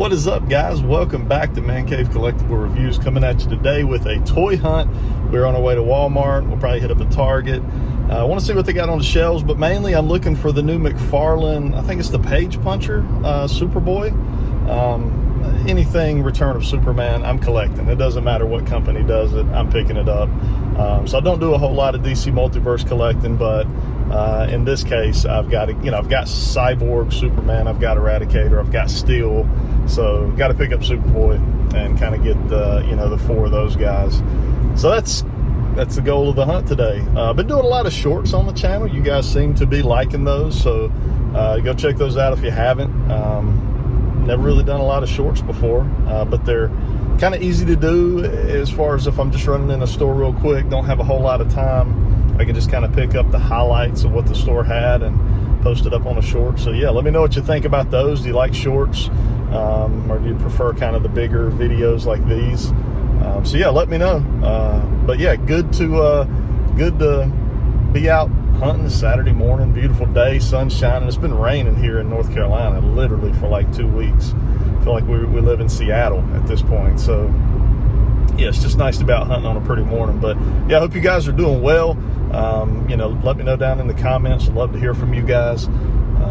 What is up, guys? Welcome back to Man Cave Collectible Reviews, coming at you today with a toy hunt. We're on our way to Walmart. We'll probably hit up a Target. I want to see what they got on the shelves, but mainly I'm looking for the new McFarlane, I think it's the Page Puncher Superboy. Anything Return of Superman, I'm collecting. It doesn't matter what company does it, I'm picking it up. So I don't do a whole lot of DC Multiverse collecting, but in this case, I've got Cyborg Superman, I've got Eradicator, I've got Steel. So got to pick up Superboy and kind of get the four of those guys. So that's the goal of the hunt today. Been doing a lot of shorts on the channel. You guys seem to be liking those, so go check those out if you haven't. Never really done a lot of shorts before, but they're kind of easy to do as far as if I'm just running in a store real quick, don't have a whole lot of time. I can just kind of pick up the highlights of what the store had and post it up on a short. So yeah, let me know what you think about those. Do you like shorts? Or do you prefer kind of the bigger videos like these? So yeah, let me know. But yeah, good to be out hunting Saturday morning. Beautiful day, sun shining. It's been raining here in North Carolina literally for like 2 weeks. I feel like we live in Seattle at this point. So yeah, it's just nice to be out hunting on a pretty morning. But yeah, I hope you guys are doing well. Let me know down in the comments. I'd love to hear from you guys.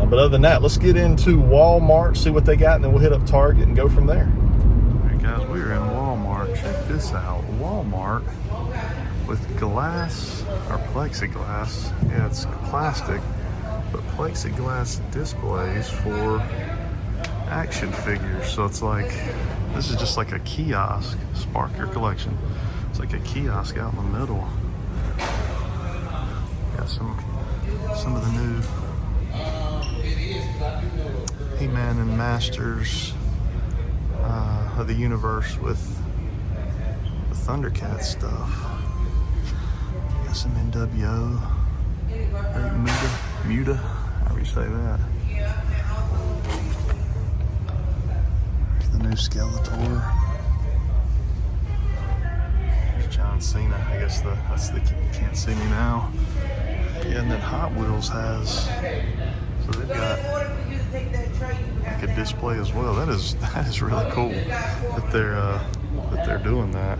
But other than that, let's get into Walmart, see what they got, and then we'll hit up Target and go from there. All right, guys, we're in Walmart. Check this out. Walmart with glass or plexiglass. Yeah, it's plastic, but plexiglass displays for action figures. So it's like, this is just like a kiosk. Spark your collection. It's like a kiosk out in the middle. Got some of the new He-Man and Masters of the Universe with the Thundercat stuff. Got some NWO, Great Muta, however you say that. There's the new Skeletor. There's John Cena. I guess that's the Can't See Me Now. Yeah, and then Hot Wheels has, so they've got like a display as well. That is really cool that they're doing that.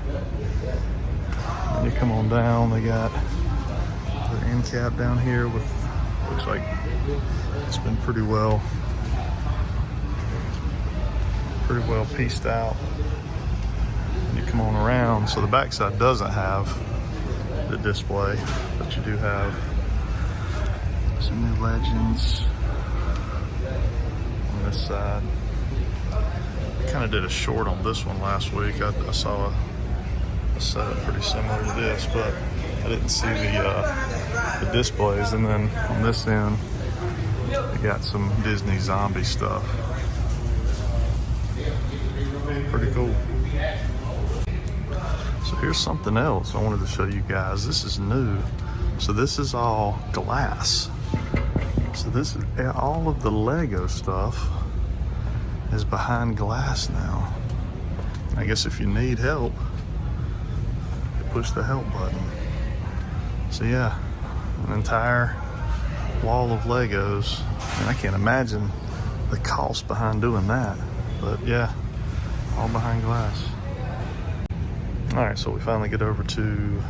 And you come on down, they got their end cap down here with, looks like it's been pretty well pieced out. And you come on around, so the backside doesn't have the display, but you do have some new Legends on this side. I kind of did a short on this one last week. I saw a setup pretty similar to this, but I didn't see the displays. And then on this end, we got some Disney zombie stuff. Pretty cool. So here's something else I wanted to show you guys. This is new. So this is all glass. So this is all of the Lego stuff is behind glass now. I guess if you need help, you push the help button. So yeah, an entire wall of Legos. And I can't imagine the cost behind doing that. But yeah, all behind glass. All right, so we finally get over to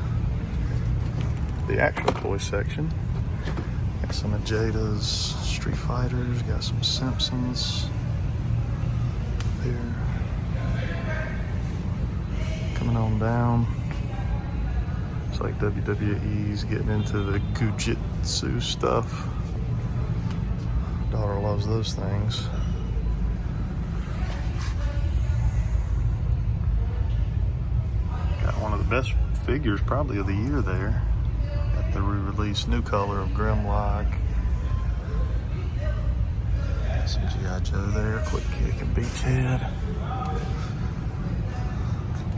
the actual toy section. Got some of Jada's Street Fighters, got some Simpsons here. Coming on down. It's like WWE's getting into the Gujitsu stuff. Daughter loves those things. Got one of the best figures probably of the year there. The re-released new color of Grimlock. Some G.I. Joe there, Quick Kick and Beachhead.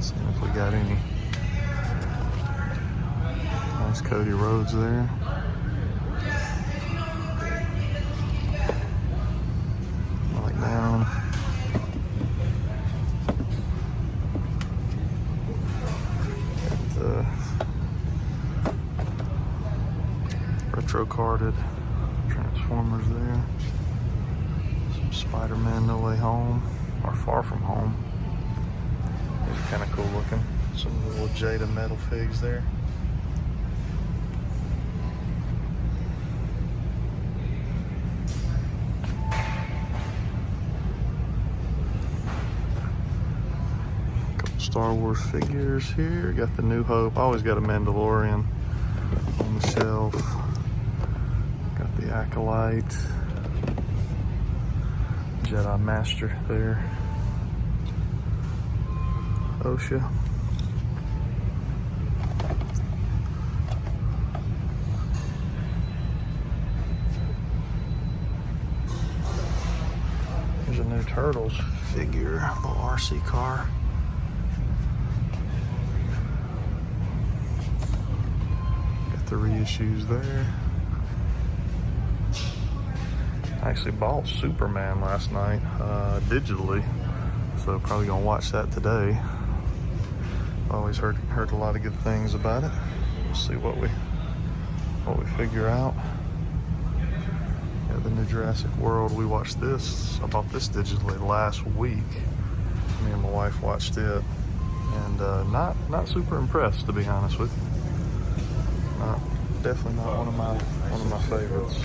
Seeing if we got any nice Cody Rhodes there. Like down. Retro carded Transformers there. Some Spider-Man No Way Home. or Far From Home. These are kind of cool looking. Some little Jada metal figs there. Couple Star Wars figures here. Got the New Hope. Always got a Mandalorian on the shelf. Got the Acolyte. Jedi Master there. OSHA. There's a new Turtles figure, little RC car. Got the reissues there. I actually bought Superman last night digitally, so probably gonna watch that today. Always heard a lot of good things about it. We'll see what we figure out. Yeah, the new Jurassic World. We watched this. I bought this digitally last week. Me and my wife watched it, and not super impressed, to be honest with you. Definitely not one of my favorites.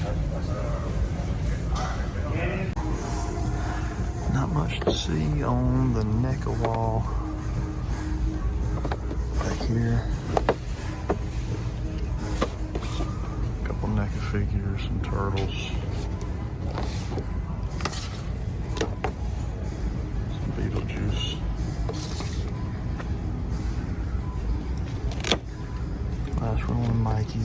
Not much to see on the NECA wall back here. A couple NECA figures and turtles. Some Beetlejuice. Last Rolling Mikey.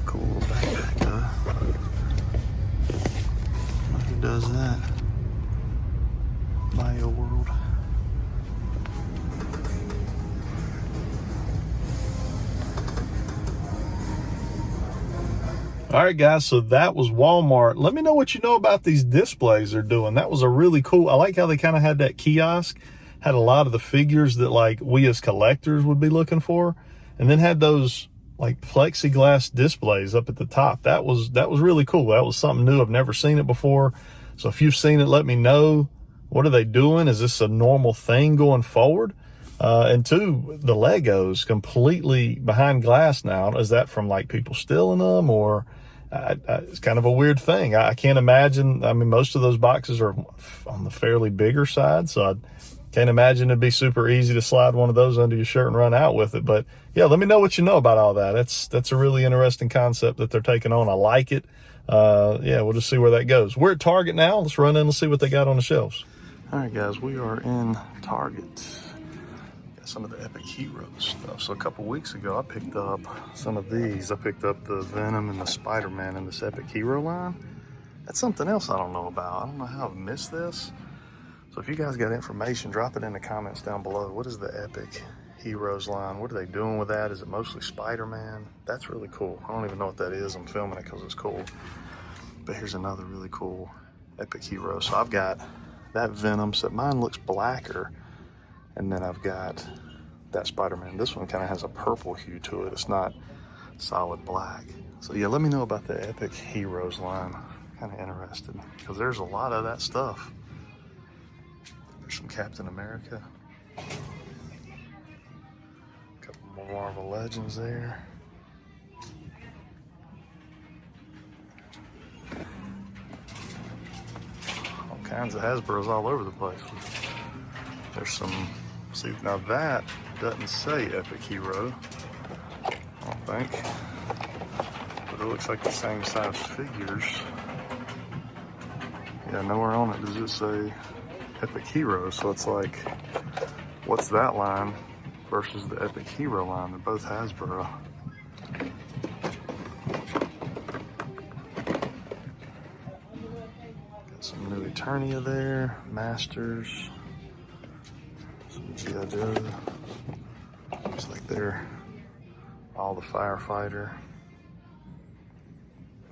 Cool little backpack though. Who does that? Bio World. All right, guys, so that was Walmart. Let me know what you know about these displays they're doing. That was a really cool, I like how they kind of had that kiosk, had a lot of the figures that like we as collectors would be looking for, and then had those like plexiglass displays up at the top. That was really cool. That was something new. I've never seen it before. So if you've seen it, let me know. What are they doing? Is this a normal thing going forward? And two, the Legos completely behind glass now. Is that from like people stealing them, or it's kind of a weird thing. I can't imagine. I mean, most of those boxes are on the fairly bigger side, so I can't imagine it'd be super easy to slide one of those under your shirt and run out with it. But yeah, let me know what you know about all that. That's a really interesting concept that they're taking on. I like it. Yeah, we'll just see where that goes. We're at Target now. Let's run in and see what they got on the shelves. All right, guys, we are in Target. Got some of the Epic Heroes stuff. So a couple weeks ago, I picked up some of these. I picked up the Venom and the Spider-Man in this Epic Hero line. That's something else I don't know about. I don't know how I've missed this. So if you guys got information, drop it in the comments down below. What is the Epic Heroes line? What are they doing with that? Is it mostly Spider-Man? That's really cool. I don't even know what that is. I'm filming it because it's cool. But here's another really cool Epic Hero. So I've got that Venom, so mine looks blacker. And then I've got that Spider-Man. This one kind of has a purple hue to it. It's not solid black. So yeah, let me know about the Epic Heroes line. Kind of interested because there's a lot of that stuff. There's some Captain America. A couple more Marvel Legends there. All kinds of Hasbros all over the place. There's some, see, now that doesn't say Epic Hero, I don't think. But it looks like the same size figures. Yeah, nowhere on it does it say Epic Hero, so it's like, what's that line versus the Epic Hero line? They're both Hasbro. Got some new Eternia there, Masters, some G.I. Joe. Looks like they're all the Firefighter.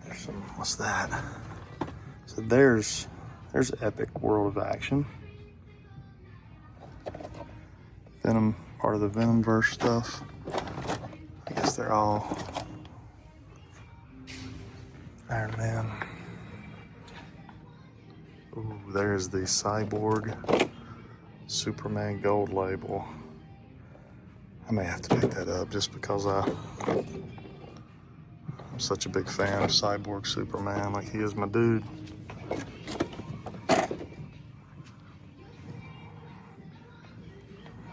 There's some, what's that? So there's Epic World of Action. Venom, part of the Venomverse stuff. they're all Iron Man. Ooh, there's the Cyborg Superman gold label. I may have to pick that up just because I'm such a big fan of Cyborg Superman. Like, he is my dude.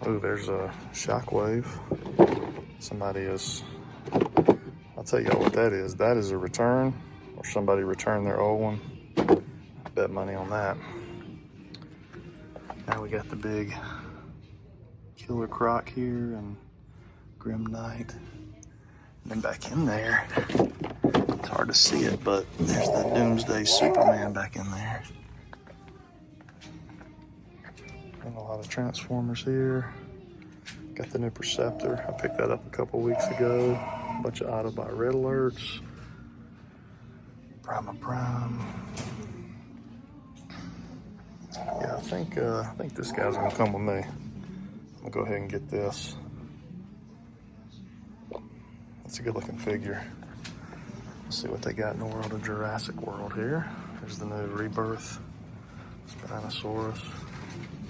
Ooh, there's a Shockwave. Somebody is, I'll tell y'all what that is. That is a return, or somebody returned their old one. I bet money on that. Now we got the big Killer Croc here and Grim Knight. And then back in there, it's hard to see it, but there's the Doomsday Superman back in there. And a lot of Transformers here. Got the new Perceptor. I picked that up a couple weeks ago. A bunch of Autobot Red Alerts. Prime. Yeah, I think this guy's gonna come with me. I'm gonna go ahead and get this. That's a good looking figure. Let's see what they got in the world of Jurassic World here. There's the new Rebirth Spinosaurus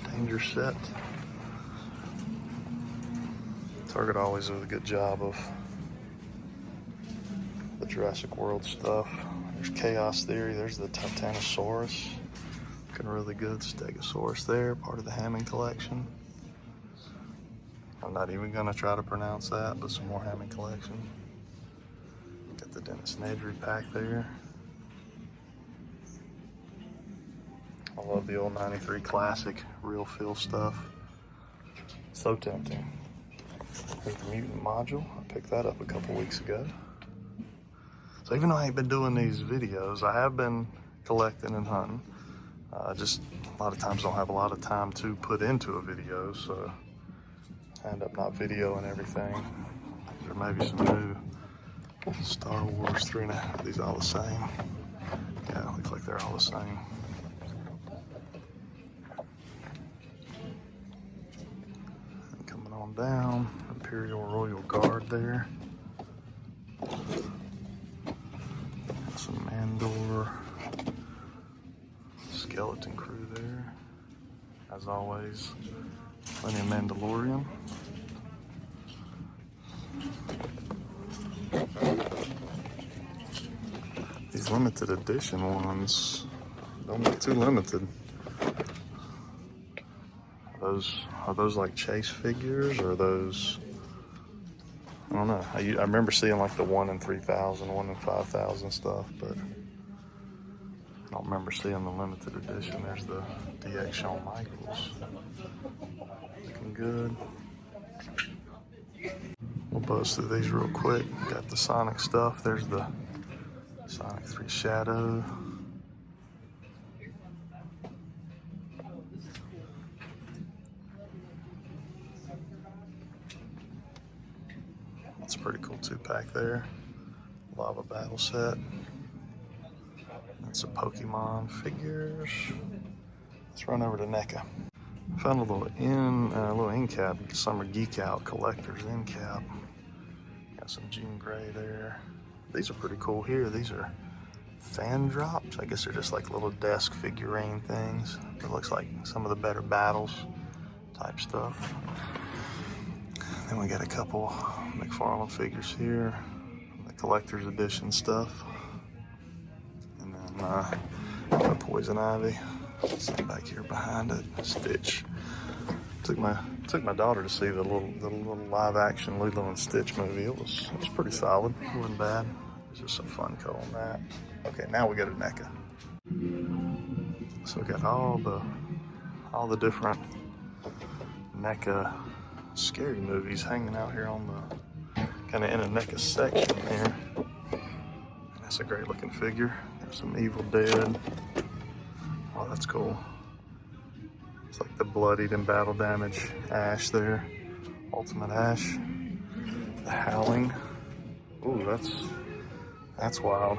Danger Set. Target always does a good job of the Jurassic World stuff. There's Chaos Theory. There's the Titanosaurus. Looking really good. Stegosaurus there, part of the Hammond collection. I'm not even going to try to pronounce that, but some more Hammond collection. Got the Dennis Nedry pack there. I love the old 93 classic real feel stuff. So tempting. Here's the Mutant module. I picked that up a couple weeks ago. So even though I ain't been doing these videos, I have been collecting and hunting. Just a lot of times don't have a lot of time to put into a video, so I end up not videoing everything. There may be some new Star Wars 3.5. Are these all the same? Yeah, looks like they're all the same. And coming on down, Imperial Royal Guard there. Some Mandor skeleton crew there. As always, plenty of Mandalorian. These limited edition ones don't look too limited. Are those like chase figures, or are those, I don't know. I remember seeing like the 1 in 3,000, 1 in 5,000 stuff, but I don't remember seeing the limited edition. There's the DX Shawn Michaels. Looking good. We'll buzz through these real quick. Got the Sonic stuff. There's the Sonic 3 Shadow. That's a pretty cool 2-pack there. Lava Battle set. Some Pokemon figures. Let's run over to NECA. Found a little end cap, Summer Geek Out Collector's end cap. Got some Jean Grey there. These are pretty cool here. These are fan drops. I guess they're just like little desk figurine things. It looks like some of the better battles type stuff. Then we got a couple McFarlane figures here, the collector's edition stuff. And then got Poison Ivy. Sitting back here behind it, Stitch. Took my daughter to see the little live action Lilo and Stitch movie. It was pretty solid. It wasn't bad. It was just some fun co on that. Okay, now we go to NECA. So we got all the different NECA scary movies hanging out here on the kind of in a NECA section here. That's a great looking figure. There's some Evil Dead. Oh, that's cool. It's like the bloodied and battle damage Ash there. Ultimate Ash. The Howling. Ooh, that's wild.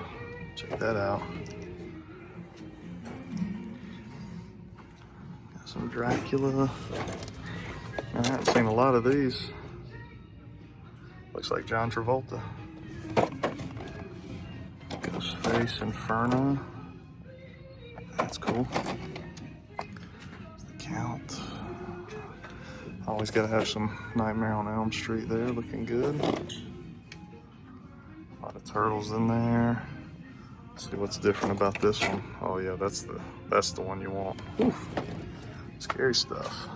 Check that out. Got some Dracula. I haven't seen a lot of these Looks like John Travolta. Ghostface Inferno. That's cool. The Count. Always gotta have some Nightmare on Elm Street there, looking good. A lot of turtles in there. Let's see what's different about this one. Oh yeah, that's the one you want. Oof. Scary stuff.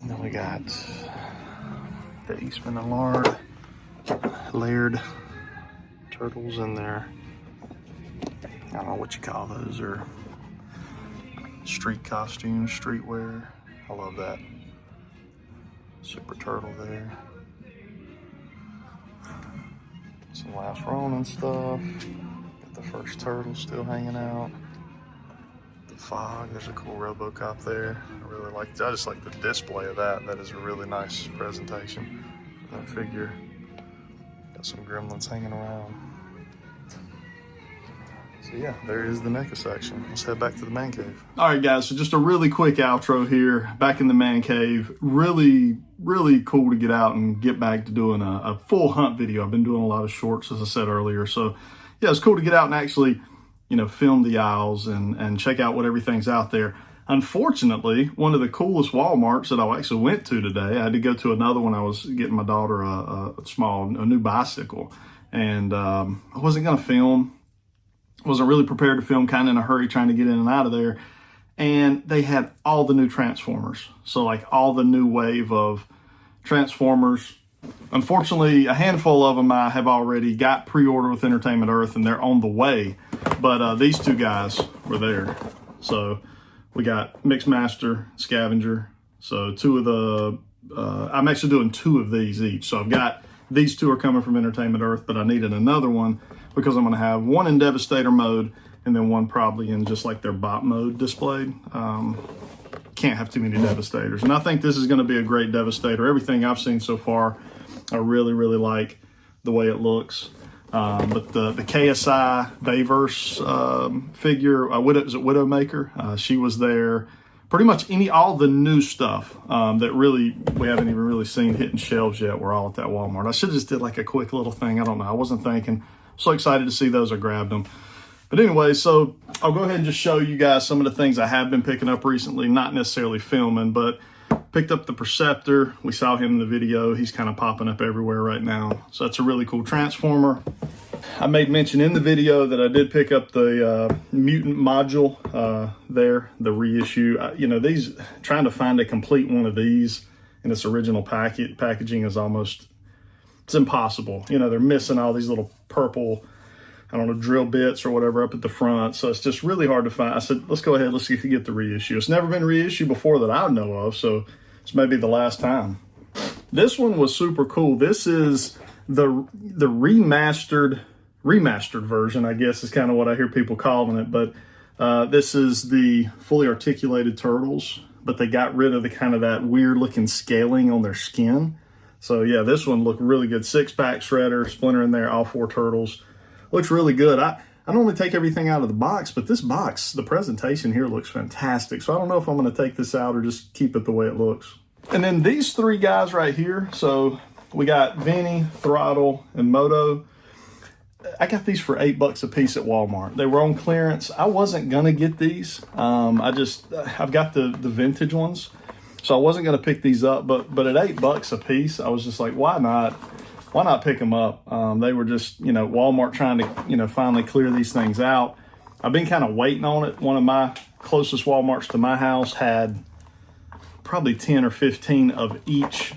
And then we got the Eastman and Laird turtles in there. I don't know what you call those, or street costumes, streetwear. I love that. Super turtle there. Some Last Ronin stuff. Got the first turtle still hanging out. The Fog, there's a cool RoboCop there. I just like the display of that. That is a really nice presentation for that figure. Got some gremlins hanging around. So yeah, there is the NECA section. Let's head back to the man cave. All right, guys, so just a really quick outro here. Back in the man cave. Really, really cool to get out and get back to doing a full hunt video. I've been doing a lot of shorts, as I said earlier. So yeah, it's cool to get out and actually, you know, film the aisles and check out what everything's out there. Unfortunately, one of the coolest Walmarts that I actually went to today, I had to go to another one. I was getting my daughter a new bicycle, and I wasn't going to film. Wasn't really prepared to film, kind of in a hurry, trying to get in and out of there. And they had all the new Transformers. So like all the new wave of Transformers. Unfortunately, a handful of them I have already got pre-ordered with Entertainment Earth, and they're on the way. But these two guys were there. So we got Mixmaster, Scavenger. So two of the, I'm actually doing two of these each. So I've got, these two are coming from Entertainment Earth, but I needed another one because I'm going to have one in Devastator mode and then one probably in just like their bot mode displayed. Can't have too many Devastators. And I think this is going to be a great Devastator. Everything I've seen so far, I really, really like the way it looks. But the KSI Bayverse figure, Widowmaker, she was there. Pretty much all the new stuff that really we haven't even really seen hitting shelves yet. We're all at that Walmart. I should have just did like a quick little thing. I don't know. I wasn't thinking. So excited to see those. I grabbed them. But anyway, so I'll go ahead and just show you guys some of the things I have been picking up recently. Not necessarily filming, but picked up the Perceptor. We saw him in the video. He's kind of popping up everywhere right now. So that's a really cool Transformer. I made mention in the video that I did pick up the Mutant module there, the reissue. You know, trying to find a complete one of these in its original packaging is almost, it's impossible. You know, they're missing all these little purple, I don't know, drill bits or whatever up at the front. So it's just really hard to find. I said, let's go ahead, let's see if we get the reissue. It's never been reissued before that I know of, so it's maybe the last time. This one was super cool. This is the remastered version, I guess is kind of what I hear people calling it. But this is the fully articulated turtles, but they got rid of the kind of that weird looking scaling on their skin. So yeah, this one looked really good. 6-pack shredder, Splinter in there, all 4 turtles. Looks really good. I normally take everything out of the box, but this box, the presentation here looks fantastic. So I don't know if I'm going to take this out or just keep it the way it looks. And then these 3 guys right here. So we got Vinny, Throttle, and Moto. I got these for $8 a piece at Walmart. They were on clearance. I wasn't going to get these. I've got the vintage ones. So I wasn't going to pick these up, but at $8 a piece, I was just like, why not? Why not pick them up? They were just, you know, Walmart trying to, you know, finally clear these things out. I've been kind of waiting on it. One of my closest Walmarts to my house had probably 10 or 15 of each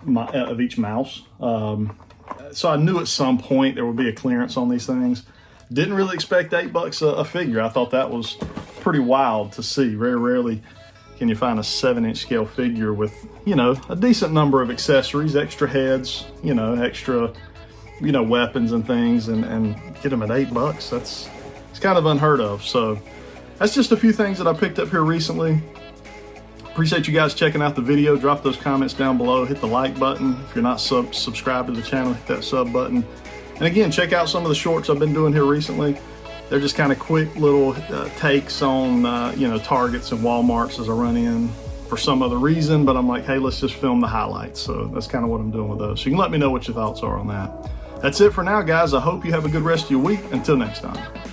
mouse. So I knew at some point there would be a clearance on these things. Didn't really expect $8 a figure. I thought that was pretty wild to see. Very rarely can you find a 7-inch scale figure with, you know, a decent number of accessories, extra heads, you know, extra, you know, weapons and things, and get them at $8. It's kind of unheard of. So that's just a few things that I picked up here recently. Appreciate you guys checking out the video. Drop those comments down below. Hit the like button. If you're not subscribed to the channel, hit that sub button. And again, check out some of the shorts I've been doing here recently. They're just kind of quick little takes on, you know, Targets and Walmarts as I run in. for some other reason, but I'm like, hey, let's just film the highlights. So that's kind of what I'm doing with those. So you can let me know what your thoughts are on that. That's it for now, guys. I hope you have a good rest of your week. Until next time.